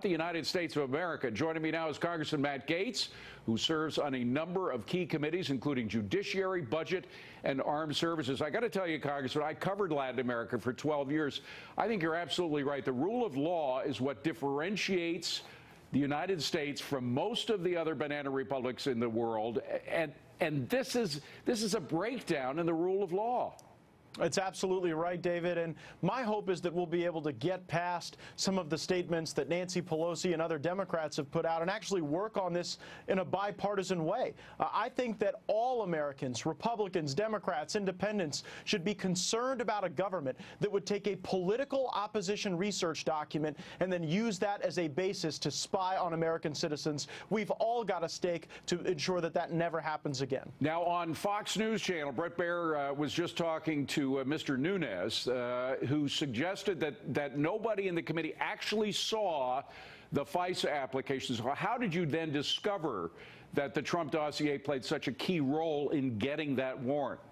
the United States of America. Joining me now is Congressman Matt Gaetz, who serves on a number of key committees, including Judiciary, Budget, and Armed Services. I got to tell you, Congressman, I covered Latin America for 12 years. I think you're absolutely right. The rule of law is what differentiates the United States from most of the other banana republics in the world, and this is a breakdown in the rule of law. It's absolutely right, David, and my hope is that we'll be able to get past some of the statements that Nancy Pelosi and other Democrats have put out and actually work on this in a bipartisan way. I think that all Americans, Republicans, Democrats, Independents, should be concerned about a government that would take a political opposition research document and then use that as a basis to spy on American citizens. We've all got a stake to ensure that that never happens again. Now, on Fox News Channel, Bret Baier was just talking to Mr. Nunes, who suggested that nobody in the committee actually saw the FISA applications. How did you then discover that the Trump dossier played such a key role in getting that warrant?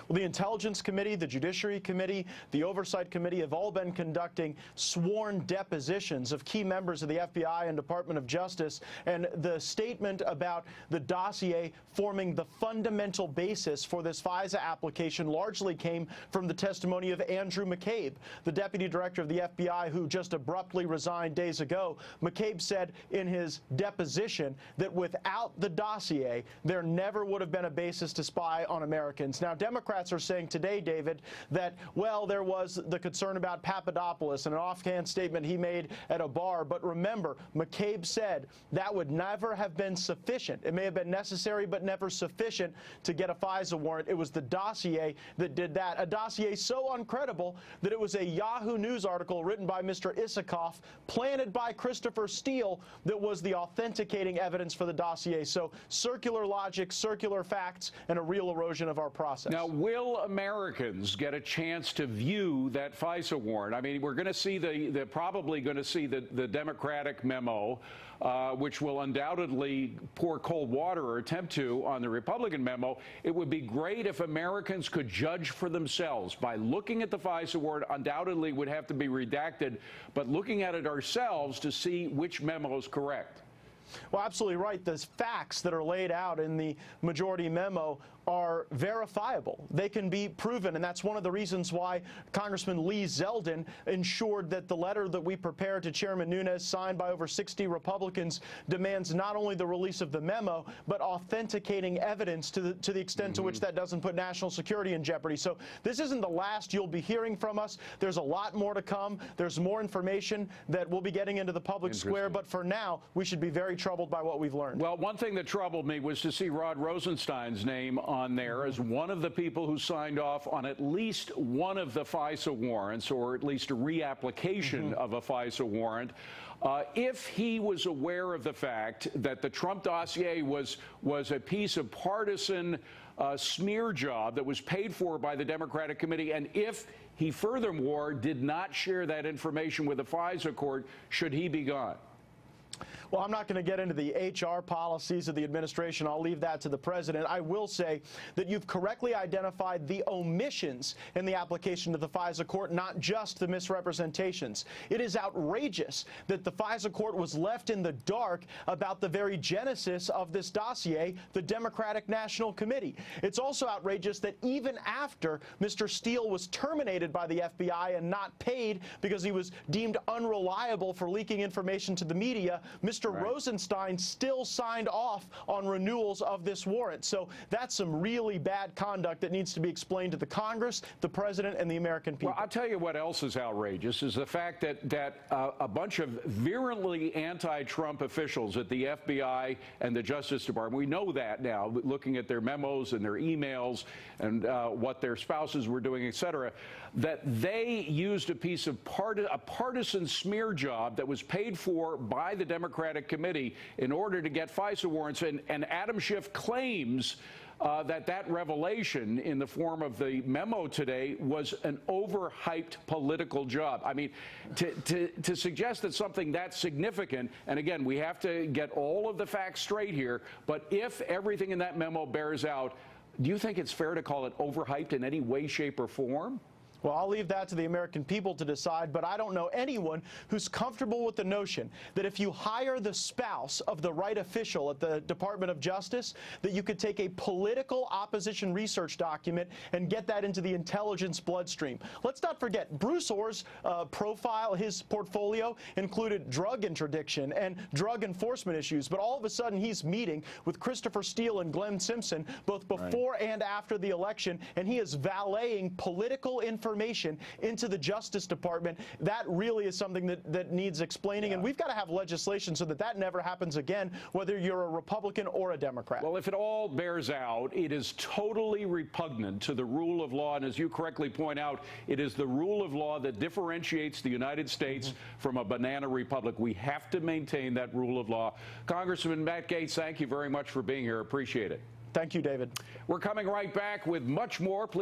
Well, the Intelligence Committee, the Judiciary Committee, the Oversight Committee have all been conducting sworn depositions of key members of the FBI and Department of Justice, and the statement about the dossier forming the fundamental basis for this FISA application largely came from the testimony of Andrew McCabe, the Deputy Director of the FBI, who just abruptly resigned days ago. McCabe said in his deposition that without the dossier, there never would have been a basis to spy on Americans. Now, Democrats are saying today, David, that, well, there was the concern about Papadopoulos and an offhand statement he made at a bar. But remember, McCabe said that would never have been sufficient. It may have been necessary, but never sufficient to get a FISA warrant. It was the dossier that did that, a dossier so uncredible that it was a Yahoo News article written by Mr. Isikoff, planted by Christopher Steele, that was the authenticating evidence for the dossier. So circular logic, circular facts, and a real erosion of our process. Now, will Americans get a chance to view that FISA warrant? I mean, we're going to see probably going to see the Democratic memo, which will undoubtedly pour cold water or attempt to on the Republican memo. It would be great if Americans could judge for themselves by looking at the FISA warrant. Undoubtedly would have to be redacted, but looking at it ourselves to see which memo is correct. Well, absolutely right. The facts that are laid out in the majority memo are verifiable. They can be proven, and that's one of the reasons why Congressman Lee Zeldin ensured that the letter that we prepared to Chairman Nunes, signed by over 60 Republicans, demands not only the release of the memo, but authenticating evidence to the extent to which that doesn't put national security in jeopardy. So this isn't the last you'll be hearing from us. There's a lot more to come. There's more information that we'll be getting into the public square, but for now, we should be very troubled by what we've learned. Well, one thing that troubled me was to see Rod Rosenstein's name on there as one of the people who signed off on at least one of the FISA warrants, or at least a reapplication of a FISA warrant. If he was aware of the fact that the Trump dossier was a piece of partisan smear job that was paid for by the Democratic committee, and if he furthermore did not share that information with the FISA court, should he be gone? Well, I'm not going to get into the HR policies of the administration. I'll leave that to the president. I will say that you've correctly identified the omissions in the application to the FISA court, not just the misrepresentations. It is outrageous that the FISA court was left in the dark about the very genesis of this dossier, the Democratic National Committee. It's also outrageous that even after Mr. Steele was terminated by the FBI and not paid because he was deemed unreliable for leaking information to the media, Mr. Rosenstein still signed off on renewals of this warrant. So that's some really bad conduct that needs to be explained to the Congress, the president, and the American people. Well, I'll tell you what else is outrageous is the fact that a bunch of virulently anti-Trump officials at the FBI and the Justice Department, we know that now, looking at their memos and their emails and what their spouses were doing, et cetera, that they used a piece of a partisan smear job that was paid for by the Democratic committee in order to get FISA warrants. And Adam Schiff claims that revelation in the form of the memo today was an overhyped political job. I mean, to suggest that something that significant, and again, we have to get all of the facts straight here, but if everything in that memo bears out, do you think it's fair to call it overhyped in any way, shape, or form? Well, I'll leave that to the American people to decide, but I don't know anyone who's comfortable with the notion that if you hire the spouse of the right official at the Department of Justice, that you could take a political opposition research document and get that into the intelligence bloodstream. Let's not forget, Bruce Orr's profile, his portfolio, included drug interdiction and drug enforcement issues, but all of a sudden he's meeting with Christopher Steele and Glenn Simpson both before and after the election, and he is valeting political information into the Justice Department. That really is something that needs explaining, and we've got to have legislation so that that never happens again, whether you're a Republican or a Democrat. Well, if it all bears out, it is totally repugnant to the rule of law, and as you correctly point out, it is the rule of law that differentiates the United States from a banana republic. We have to maintain that rule of law. Congressman Matt Gaetz, thank you very much for being here. Appreciate it. Thank you, David. We're coming right back with much more. Please